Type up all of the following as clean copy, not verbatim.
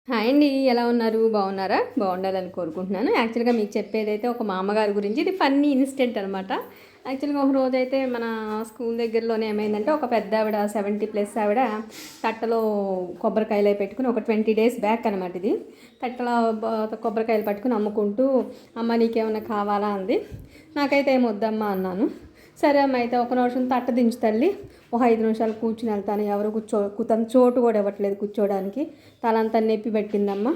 Hi అండి. ఎలా ఉన్నారు? బాగున్నారా? బాగుండాలని కోరుకుంటున్నాను. యాక్చువల్‌గా మీకు చెప్పేదైతే ఒక మామగారి గురించి. ఇది ఫన్నీ ఇన్సిడెంట్ అనమాట. యాక్చువల్‌గా ఒక రోజైతే మన స్కూల్ దగ్గరలోనే ఏమైందంటే ఒక పెద్దావిడ 70+ ఆవిడ తట్టలో కొబ్బరికాయలవి పెట్టుకొని ఒక 20 డేస్ బ్యాక్ అనమాట ఇది. తట్టలో కొబ్బరికాయలు పట్టుకొని అమ్ముకుంటూ అమ్మ నీకేమన్నా కావాలా అంది. నాకైతే ఏం వద్దమ్మా అన్నాను. సరే అమ్మ అయితే ఒక నిమిషం తట్ట దించు తల్లి, ఒక 5 నిమిషాలు కూర్చుని వెళ్తాను. ఎవరు తన చోటు కూడా ఇవ్వట్లేదు కూర్చోడానికి. తలంతా నొప్పి పెట్టిందమ్మ.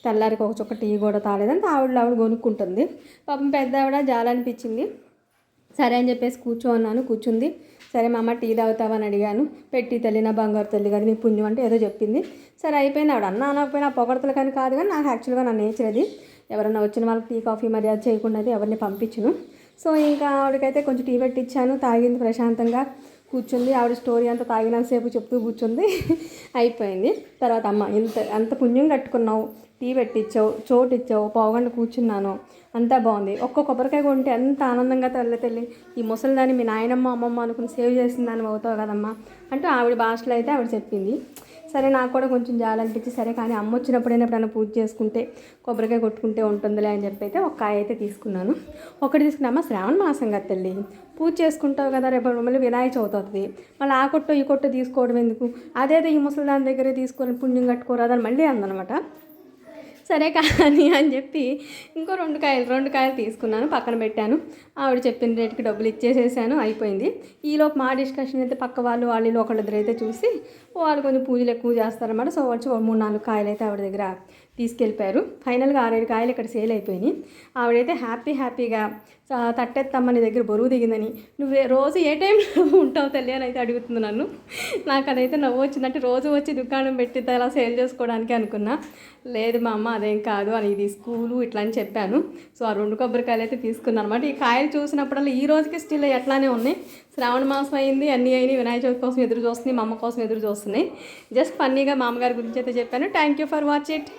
తెల్లారికి ఒక చుక్క టీ కూడా తాలేదని ఆవిడ కొనుక్కుంటుంది. పాపం పెద్ద ఆవిడ జాలనిపించింది. సరే అని చెప్పేసి కూర్చో అన్నాను. కూర్చుంది. సరే మా అమ్మ టీ తాగుతావని అడిగాను. పెట్టి తల్లి నా బంగారు తల్లి కదా నీ పుణ్యం అంటే ఏదో చెప్పింది. సరే అయిపోయింది. ఆవిడ అన్న అనకపోయినా పొగడతలు కానీ కాదు, కానీ నాకు యాక్చువల్గా నా నేచర్ అది. ఎవరైనా వచ్చిన వాళ్ళకి టీ కాఫీ మర్యాద చేయకుండా అది ఎవరిని పంపించను. సో ఇంకా ఆవిడకైతే కొంచెం టీ పెట్టించాను. తాగింది ప్రశాంతంగా కూర్చుంది. ఆవిడ స్టోరీ అంతా తాగినంతసేపు చెప్తూ కూర్చుంది. అయిపోయింది. తర్వాత అమ్మ అంత పుణ్యం కట్టుకున్నావు, టీ పెట్టించావు, చోటు ఇచ్చావు, పావుగంట కూర్చున్నాను, అంతా బాగుంది. ఒక్క కొబ్బరికాయ కొంటే ఎంత ఆనందంగా తల్లి ఈ ముసలిదాన్ని మీ నాయనమ్మ అమ్మమ్మ అనుకుని సేవ్ చేసిన దాన్ని అవుతావు కదమ్మా అంటూ ఆవిడ భాషలో అయితే ఆవిడ చెప్పింది. సరే నాకు కూడా కొంచెం జాలనిపించి సరే కానీ అమ్మ వచ్చినప్పుడైనా ఎప్పుడైనా పూజ చేసుకుంటే కొబ్బరికాయ కొట్టుకుంటే ఉంటుందిలే అని చెప్పి అయితే ఒక కాయ అయితే తీసుకున్నాను. ఒకటి తీసుకున్నామా శ్రావణ మాసం కదా తల్లి, పూజ చేసుకుంటావు కదా, రేపు మళ్ళీ వినాయక చవితి అవుతుంది, మళ్ళీ ఆ కొట్టు ఈ కొట్టు తీసుకోవడం ఎందుకు, అదేదో ఈ ముసలి దాని దగ్గరే తీసుకొని పుణ్యం కట్టుకోరాదని మళ్ళీ అందనమాట. సరే కానీ అని చెప్పి ఇంకో రెండు కాయలు తీసుకున్నాను, పక్కన పెట్టాను. ఆవిడ చెప్పిన రేటుకి డబ్బులు ఇచ్చేసేసాను. అయిపోయింది. ఈలోపు మా డిస్కషన్ అయితే పక్క వాళ్ళు ఒకళ్ళిద్దరు అయితే చూసి వాళ్ళు కొంచెం పూజలు ఎక్కువ చేస్తారన్నమాట. సో వచ్చి 3-4 కాయలు అయితే ఆవిడ దగ్గర తీసుకెళ్ళిపోయారు. ఫైనల్గా 6-7 కాయలు ఇక్కడ సేల్ అయిపోయినాయి. ఆవిడైతే హ్యాపీగా తట్టెత్తమ్మ నీ దగ్గర బరువు దిగిందని, నువ్వు రోజు ఏ టైంలో ఉంటావు తల్లి అని అయితే అడుగుతుంది నన్ను. నాకు అదైతే నవ్వు వచ్చిందంటే రోజు వచ్చి దుకాణం పెట్టి అలా సేల్ చేసుకోవడానికి అనుకున్నా. లేదు మా అమ్మ అదేం కాదు అని, ఇది స్కూలు ఇట్లా అని చెప్పాను. సో ఆ 2 కొబ్బరికాయలు అయితే తీసుకున్నాను అనమాట. ఈ కాయలు చూసినప్పుడల్లా ఈ రోజుకి స్టిల్ ఎట్లానే ఉన్నాయి. శ్రావణ మాసం అయింది, అన్నీ అయినాయి, వినాయక చవితి కోసం ఎదురు చూస్తున్నాయి, మా అమ్మ కోసం ఎదురు చూస్తున్నాయి. జస్ట్ ఫన్నీగా మా అమ్మగారి గురించి అయితే చెప్పాను. Thank you for watch it.